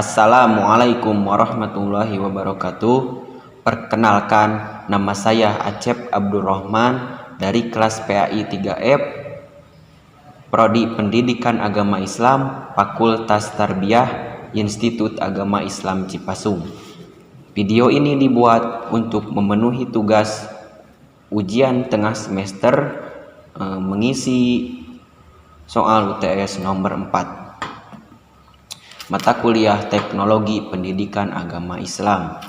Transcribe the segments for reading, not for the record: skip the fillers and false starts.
Assalamualaikum warahmatullahi wabarakatuh. Perkenalkan, nama saya Acep Abdurrahman dari kelas PAI 3F, Prodi Pendidikan Agama Islam, Fakultas Tarbiyah, Institut Agama Islam Cipasung. Video ini dibuat untuk memenuhi tugas ujian tengah semester mengisi soal UTS nomor 4. Mata kuliah Teknologi Pendidikan Agama Islam.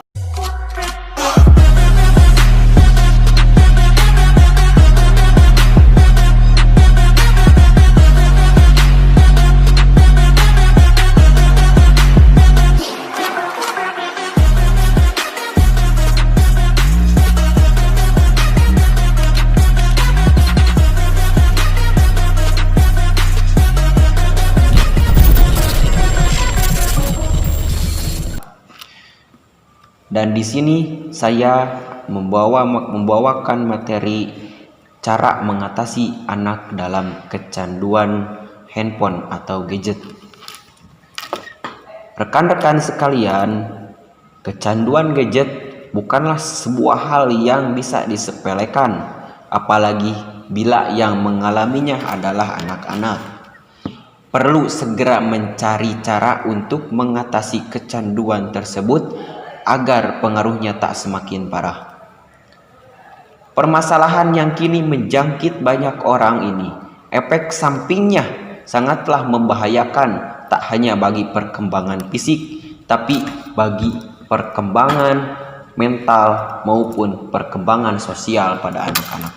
Dan di sini saya membawakan materi cara mengatasi anak dalam kecanduan handphone atau gadget. Rekan-rekan sekalian, kecanduan gadget bukanlah sebuah hal yang bisa disepelekan, apalagi bila yang mengalaminya adalah anak-anak. Perlu segera mencari cara untuk mengatasi kecanduan tersebut agar pengaruhnya tak semakin parah. Permasalahan yang kini menjangkit banyak orang ini, efek sampingnya sangatlah membahayakan, tak hanya bagi perkembangan fisik, tapi bagi perkembangan mental maupun perkembangan sosial pada anak-anak.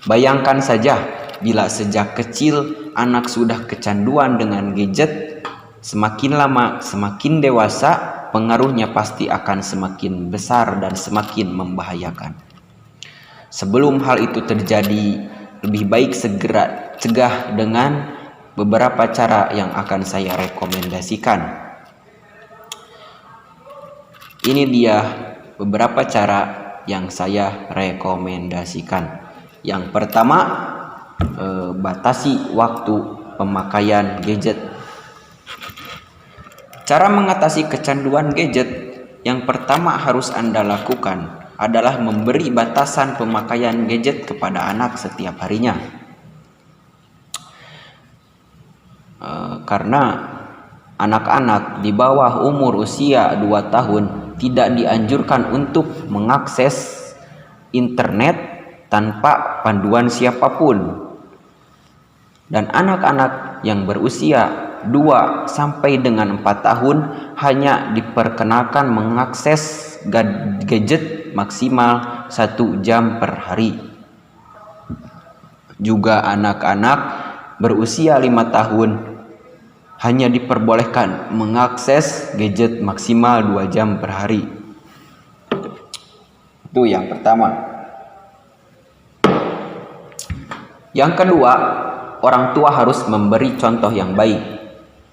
Bayangkan saja bila sejak kecil anak sudah kecanduan dengan gadget, semakin lama semakin dewasa pengaruhnya pasti akan semakin besar dan semakin membahayakan. Sebelum hal itu terjadi, lebih baik segera cegah dengan beberapa cara yang akan saya rekomendasikan. Ini dia beberapa cara yang saya rekomendasikan. Yang pertama, batasi waktu pemakaian gadget. Cara mengatasi kecanduan gadget yang pertama harus Anda lakukan adalah memberi batasan pemakaian gadget kepada anak setiap harinya. Karena anak-anak di bawah umur usia 2 tahun tidak dianjurkan untuk mengakses internet tanpa panduan siapapun. Dan anak-anak yang berusia 2 sampai dengan 4 tahun hanya diperkenalkan mengakses gadget maksimal 1 jam per hari. Juga anak-anak berusia 5 tahun hanya diperbolehkan mengakses gadget maksimal 2 jam per hari. Itu yang pertama. Yang kedua, orang tua harus memberi contoh yang baik.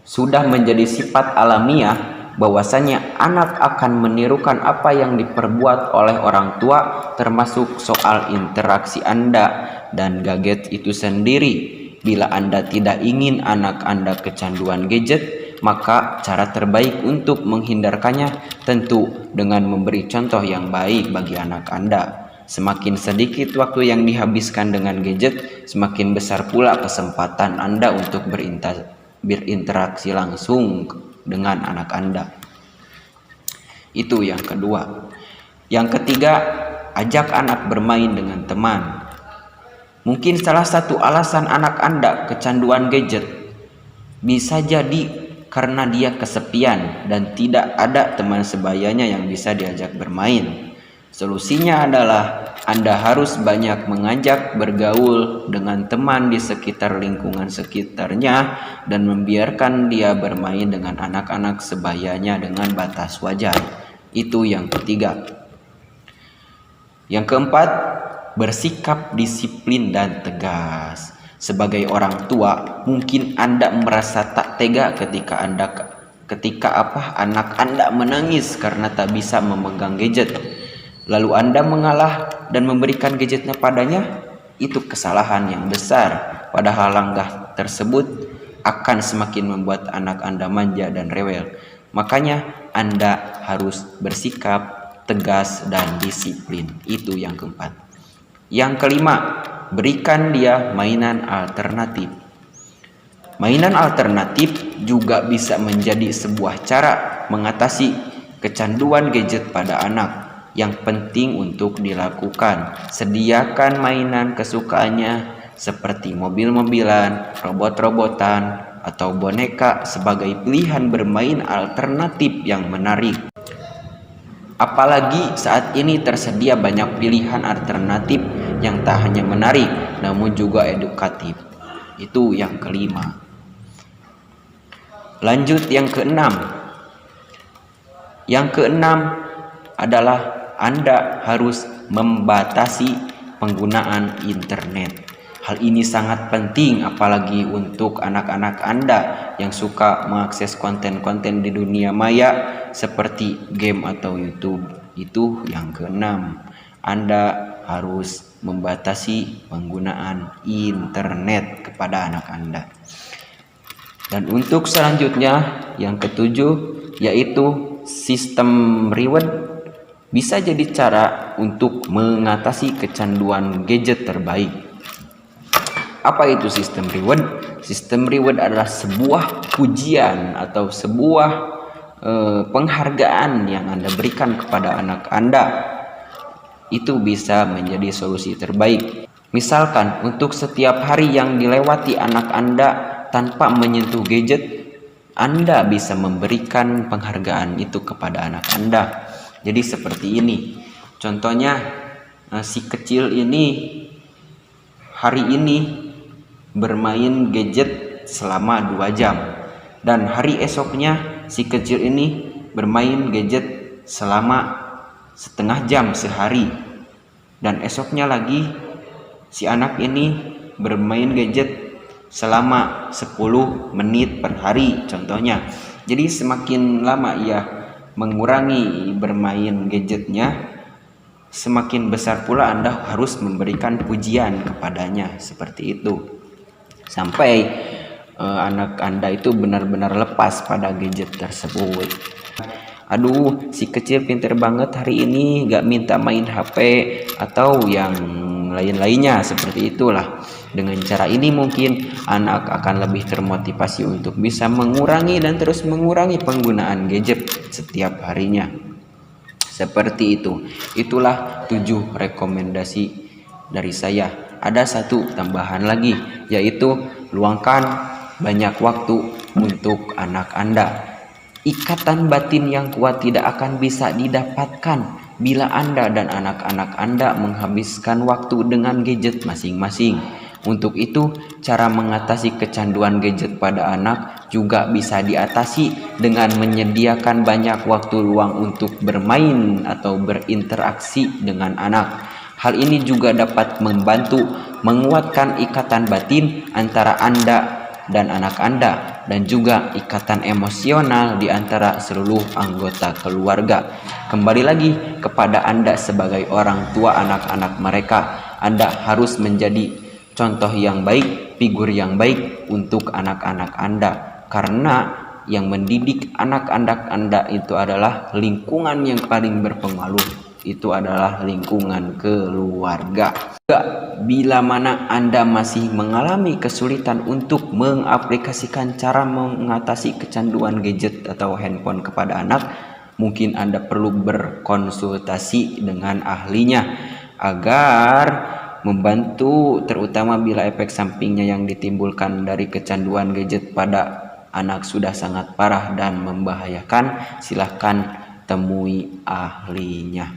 Sudah menjadi sifat alamiah bahwasanya anak akan menirukan apa yang diperbuat oleh orang tua, termasuk soal interaksi Anda dan gadget itu sendiri. Bila Anda tidak ingin anak Anda kecanduan gadget, maka cara terbaik untuk menghindarkannya tentu dengan memberi contoh yang baik bagi anak Anda. Semakin sedikit waktu yang dihabiskan dengan gadget, semakin besar pula kesempatan Anda untuk berinteraksi langsung dengan anak Anda. Itu yang kedua. Yang ketiga, ajak anak bermain dengan teman. Mungkin salah satu alasan anak Anda kecanduan gadget bisa jadi karena dia kesepian dan tidak ada teman sebayanya yang bisa diajak bermain. Solusinya adalah Anda harus banyak mengajak bergaul dengan teman di sekitar lingkungan sekitarnya dan membiarkan dia bermain dengan anak-anak sebayanya dengan batas wajar. Itu yang ketiga. Yang keempat, bersikap disiplin dan tegas. Sebagai orang tua, mungkin Anda merasa tak tega ketika anak Anda menangis karena tak bisa memegang gadget. Lalu Anda mengalah dan memberikan gadgetnya padanya. Itu kesalahan yang besar. Padahal langkah tersebut akan semakin membuat anak Anda manja dan rewel. Makanya Anda harus bersikap tegas dan disiplin. Itu yang keempat. Yang kelima, berikan dia mainan alternatif. Mainan alternatif juga bisa menjadi sebuah cara mengatasi kecanduan gadget pada anak. Yang penting untuk dilakukan, sediakan mainan kesukaannya seperti mobil-mobilan, robot-robotan, atau boneka sebagai pilihan bermain alternatif yang menarik. Apalagi saat ini tersedia banyak pilihan alternatif yang tak hanya menarik, namun juga edukatif. Itu yang kelima. Lanjut yang keenam. Yang keenam adalah Anda harus membatasi penggunaan internet. Hal ini sangat penting apalagi untuk anak-anak Anda yang suka mengakses konten-konten di dunia maya seperti game atau YouTube. Itu yang keenam. Anda harus membatasi penggunaan internet kepada anak Anda. Dan untuk selanjutnya yang ketujuh yaitu sistem reward bisa jadi cara untuk mengatasi kecanduan gadget terbaik. Apa itu sistem reward? Sistem reward adalah sebuah pujian atau sebuah penghargaan yang Anda berikan kepada anak Anda. Itu bisa menjadi solusi terbaik. Misalkan untuk setiap hari yang dilewati anak Anda tanpa menyentuh gadget, Anda bisa memberikan penghargaan itu kepada anak Anda. Jadi seperti ini. Contohnya si kecil ini hari ini bermain gadget selama 2 jam dan hari esoknya si kecil ini bermain gadget selama setengah jam sehari dan esoknya lagi si anak ini bermain gadget selama 10 menit per hari contohnya. Jadi semakin lama ia mengurangi bermain gadgetnya, semakin besar pula Anda harus memberikan pujian kepadanya seperti itu. Sampai anak Anda itu benar-benar lepas pada gadget tersebut. Aduh, si kecil pinter banget hari ini, gak minta main HP atau yang lain-lainnya seperti itulah. Dengan cara ini mungkin anak akan lebih termotivasi untuk bisa mengurangi dan terus mengurangi penggunaan gadget setiap harinya. Seperti itu. Itulah 7 rekomendasi dari saya. Ada satu tambahan lagi, yaitu luangkan banyak waktu untuk anak Anda. Ikatan batin yang kuat tidak akan bisa didapatkan bila Anda dan anak-anak Anda menghabiskan waktu dengan gadget masing-masing. Untuk itu, cara mengatasi kecanduan gadget pada anak juga bisa diatasi dengan menyediakan banyak waktu luang untuk bermain atau berinteraksi dengan anak. Hal ini juga dapat membantu menguatkan ikatan batin antara Anda dan anak Anda dan juga ikatan emosional di antara seluruh anggota keluarga. Kembali lagi kepada Anda sebagai orang tua anak-anak mereka. Anda harus menjadi contoh yang baik, figur yang baik untuk anak-anak Anda. Karena yang mendidik anak-anak Anda itu adalah lingkungan yang paling berpengaruh. Itu adalah lingkungan keluarga. Bila mana Anda masih mengalami kesulitan untuk mengaplikasikan cara mengatasi kecanduan gadget atau handphone kepada anak, mungkin Anda perlu berkonsultasi dengan ahlinya agar membantu, terutama bila efek sampingnya yang ditimbulkan dari kecanduan gadget pada anak sudah sangat parah dan membahayakan. Silahkan temui ahlinya.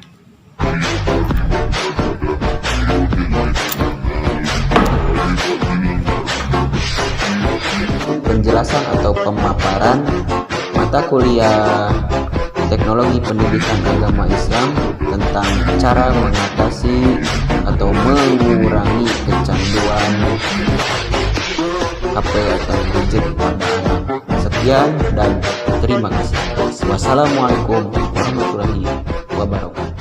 Penjelasan atau pemaparan mata kuliah Teknologi Pendidikan Agama Islam tentang cara mengatasi atau mengurangi kecanduan HP atau gadget pada anak. Sekian dan terima kasih. Wassalamualaikum warahmatullahi wabarakatuh.